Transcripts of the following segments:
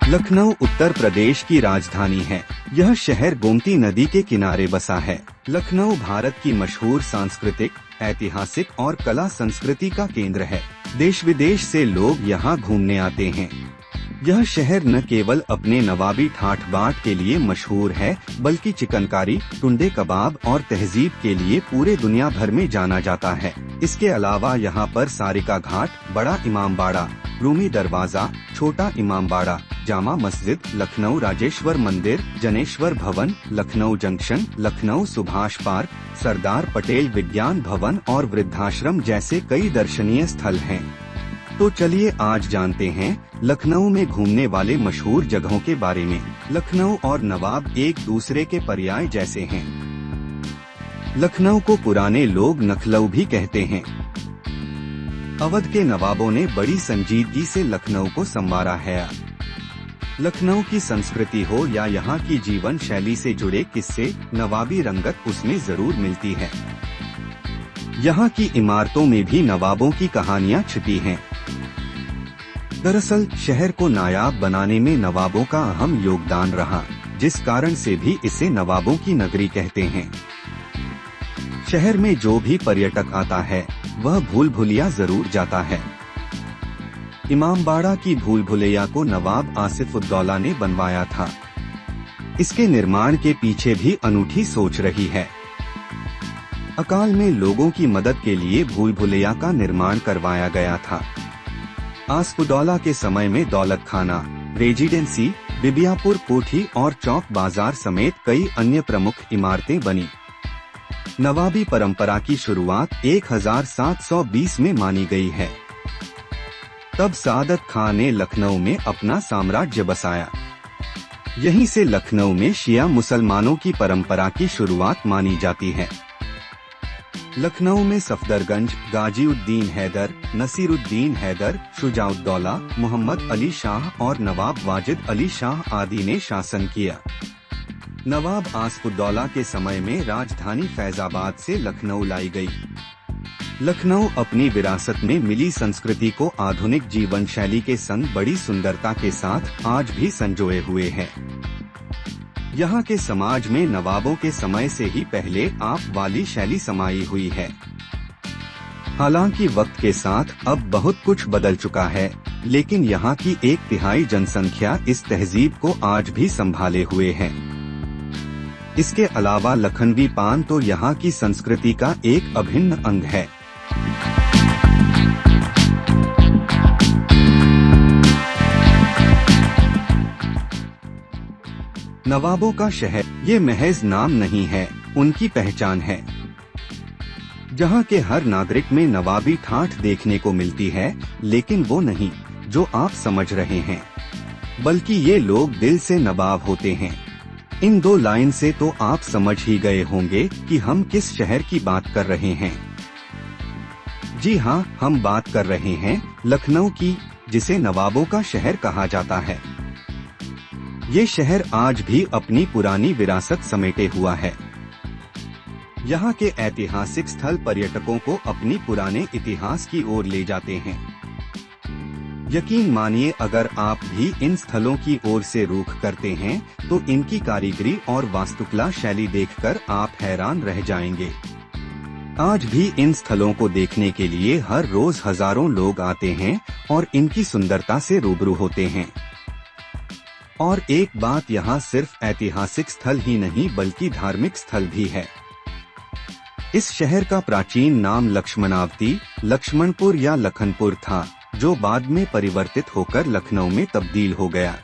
लखनऊ उत्तर प्रदेश की राजधानी है। यह शहर गोमती नदी के किनारे बसा है। लखनऊ भारत की मशहूर सांस्कृतिक, ऐतिहासिक और कला संस्कृति का केंद्र है। देश विदेश से लोग यहाँ घूमने आते हैं। यह शहर न केवल अपने नवाबी ठाठ बाट के लिए मशहूर है, बल्कि चिकनकारी, टुंडे कबाब और तहजीब के लिए पूरे दुनिया भर में जाना जाता है। इसके अलावा यहाँ पर सारिका घाट, बड़ा इमामबाड़ा, रूमी दरवाजा, छोटा इमामबाड़ा, जामा मस्जिद, लखनऊ राजेश्वर मंदिर, जनेश्वर भवन, लखनऊ जंक्शन, लखनऊ सुभाष पार्क, सरदार पटेल विज्ञान भवन और वृद्धाश्रम जैसे कई दर्शनीय स्थल हैं। तो चलिए आज जानते हैं लखनऊ में घूमने वाले मशहूर जगहों के बारे में। लखनऊ और नवाब एक दूसरे के पर्याय जैसे हैं। लखनऊ को पुराने लोग नखलऊ भी कहते हैं। अवध के नवाबों ने बड़ी संजीदगी से लखनऊ को संवारा है। लखनऊ की संस्कृति हो या यहाँ की जीवन शैली से जुड़े किस्से, नवाबी रंगत उसमें जरूर मिलती है। यहाँ की इमारतों में भी नवाबों की कहानियाँ छिपी हैं। दरअसल शहर को नायाब बनाने में नवाबों का अहम योगदान रहा, जिस कारण से भी इसे नवाबों की नगरी कहते हैं। शहर में जो भी पर्यटक आता है वह भूल भुलैया जरूर जाता है। इमामबाड़ा की भूल भुलैया को नवाब आसिफ-उद-दौला ने बनवाया था। इसके निर्माण के पीछे भी अनूठी सोच रही है। अकाल में लोगों की मदद के लिए भूल भुलैया का निर्माण करवाया गया था। आसिफ-उद-दौला के समय में दौलत खाना, रेजिडेंसी, बिबियापुर कोठी और चौक बाजार समेत कई अन्य प्रमुख इमारतें बनी। नवाबी परंपरा की शुरुआत 1720 में मानी गई है। तब सादत खान ने लखनऊ में अपना साम्राज्य बसाया। यहीं से लखनऊ में शिया मुसलमानों की परंपरा की शुरुआत मानी जाती है। लखनऊ में सफदरगंज, गाजीउद्दीन हैदर, नसीरुद्दीन हैदर, शुजाउद्दौला, मोहम्मद अली शाह और नवाब वाजिद अली शाह आदि ने शासन किया। नवाब आसिफ-उद-दौला के समय में राजधानी फैजाबाद से लखनऊ लाई गई। लखनऊ अपनी विरासत में मिली संस्कृति को आधुनिक जीवन शैली के संग बड़ी सुंदरता के साथ आज भी संजोए हुए है। यहाँ के समाज में नवाबों के समय से ही पहले आप वाली शैली समाई हुई है। हालांकि वक्त के साथ अब बहुत कुछ बदल चुका है, लेकिन यहाँ की 1/3 जनसंख्या इस तहजीब को आज भी संभाले हुए है। इसके अलावा लखनवी पान तो यहाँ की संस्कृति का एक अभिन्न अंग है। नवाबों का शहर ये महज नाम नहीं है, उनकी पहचान है। जहाँ के हर नागरिक में नवाबी ठाठ देखने को मिलती है, लेकिन वो नहीं जो आप समझ रहे हैं, बल्कि ये लोग दिल से नवाब होते हैं। इन 2 लाइन से तो आप समझ ही गए होंगे कि हम किस शहर की बात कर रहे हैं। जी हाँ, हम बात कर रहे हैं लखनऊ की, जिसे नवाबों का शहर कहा जाता है। ये शहर आज भी अपनी पुरानी विरासत समेटे हुआ है। यहाँ के ऐतिहासिक स्थल पर्यटकों को अपनी पुराने इतिहास की ओर ले जाते हैं। यकीन मानिए, अगर आप भी इन स्थलों की ओर से रुख करते हैं तो इनकी कारीगरी और वास्तुकला शैली देखकर आप हैरान रह जाएंगे। आज भी इन स्थलों को देखने के लिए हर रोज हजारों लोग आते हैं और इनकी सुंदरता से रूबरू होते हैं। और एक बात, यहाँ सिर्फ ऐतिहासिक स्थल ही नहीं बल्कि धार्मिक स्थल भी है। इस शहर का प्राचीन नाम लक्ष्मणावती, लक्ष्मणपुर या लखनपुर था, जो बाद में परिवर्तित होकर लखनऊ में तब्दील हो गया।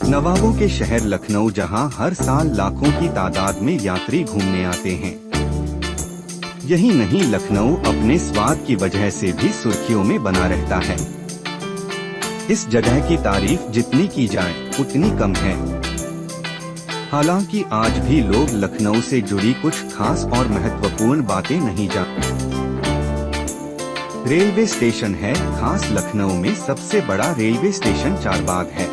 नवाबों के शहर लखनऊ, जहां हर साल लाखों की तादाद में यात्री घूमने आते हैं। यही नहीं, लखनऊ अपने स्वाद की वजह से भी सुर्खियों में बना रहता है। इस जगह की तारीफ जितनी की जाए उतनी कम है। हालांकि आज भी लोग लखनऊ से जुड़ी कुछ खास और महत्वपूर्ण बातें नहीं जानते। रेलवे स्टेशन है खास। लखनऊ में सबसे बड़ा रेलवे स्टेशन चारबाग है।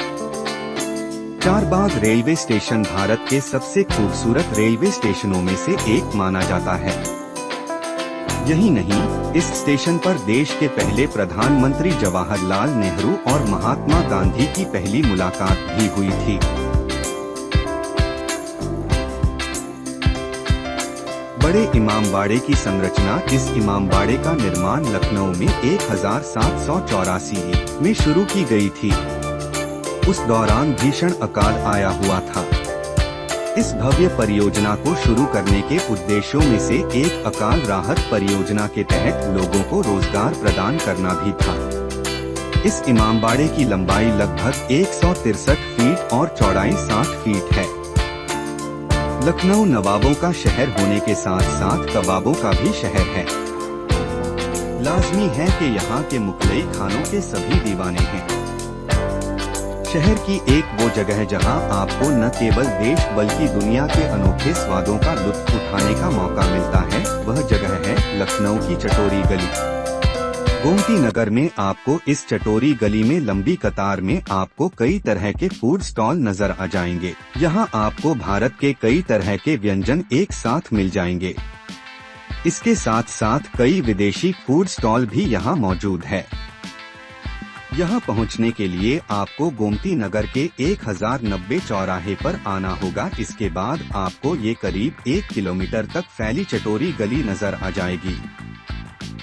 चारबाग रेलवे स्टेशन भारत के सबसे खूबसूरत रेलवे स्टेशनों में से एक माना जाता है। यही नहीं, इस स्टेशन पर देश के पहले प्रधानमंत्री जवाहरलाल नेहरू और महात्मा गांधी की पहली मुलाकात भी हुई थी। बड़े इमामबाड़े की संरचना। इस इमामबाड़े का निर्माण लखनऊ में 1784 में शुरू की गई थी। उस दौरान भीषण अकाल आया हुआ था। इस भव्य परियोजना को शुरू करने के उद्देश्यों में से एक अकाल राहत परियोजना के तहत लोगों को रोजगार प्रदान करना भी था। इस इमामबाड़े की लंबाई लगभग 163 फीट और चौड़ाई 60 फीट है। लखनऊ नवाबों का शहर होने के साथ साथ कबाबों का भी शहर है। लाजमी है कि यहाँ के मुगलई खानों के सभी दीवाने हैं। शहर की एक वो जगह जहाँ आपको न केवल देश बल्कि दुनिया के अनोखे स्वादों का लुत्फ उठाने का मौका मिलता है, वह जगह है लखनऊ की चटोरी गली। गोमती नगर में आपको इस चटोरी गली में लंबी कतार में आपको कई तरह के फूड स्टॉल नजर आ जाएंगे। यहाँ आपको भारत के कई तरह के व्यंजन एक साथ मिल जाएंगे। इसके साथ साथ कई विदेशी फूड स्टॉल भी यहाँ मौजूद है। यहाँ पहुँचने के लिए आपको गोमती नगर के 1090 चौराहे पर आना होगा। इसके बाद आपको ये करीब 1 किलोमीटर तक फैली चटोरी गली नजर आ जाएगी।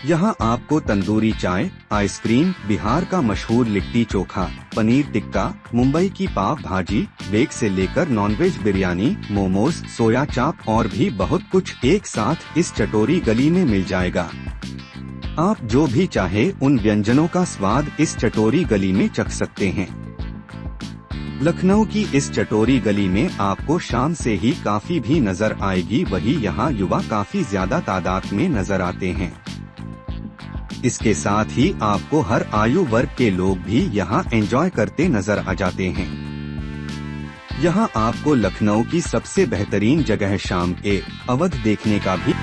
यहाँ आपको तंदूरी चाय, आइसक्रीम, बिहार का मशहूर लिट्टी चोखा, पनीर टिक्का, मुंबई की पाव भाजी, वेज से लेकर नॉनवेज बिरयानी, मोमोज, सोया चाप और भी बहुत कुछ एक साथ इस चटोरी गली में मिल जाएगा। आप जो भी चाहे उन व्यंजनों का स्वाद इस चटोरी गली में चख सकते हैं। लखनऊ की इस चटोरी गली में आपको शाम से ही काफी भी नजर आएगी। वही यहाँ युवा काफी ज्यादा तादाद में नजर आते हैं। इसके साथ ही आपको हर आयु वर्ग के लोग भी यहाँ एंजॉय करते नजर आ जाते हैं। यहाँ आपको लखनऊ की सबसे बेहतरीन जगह शाम के अवध देखने का भी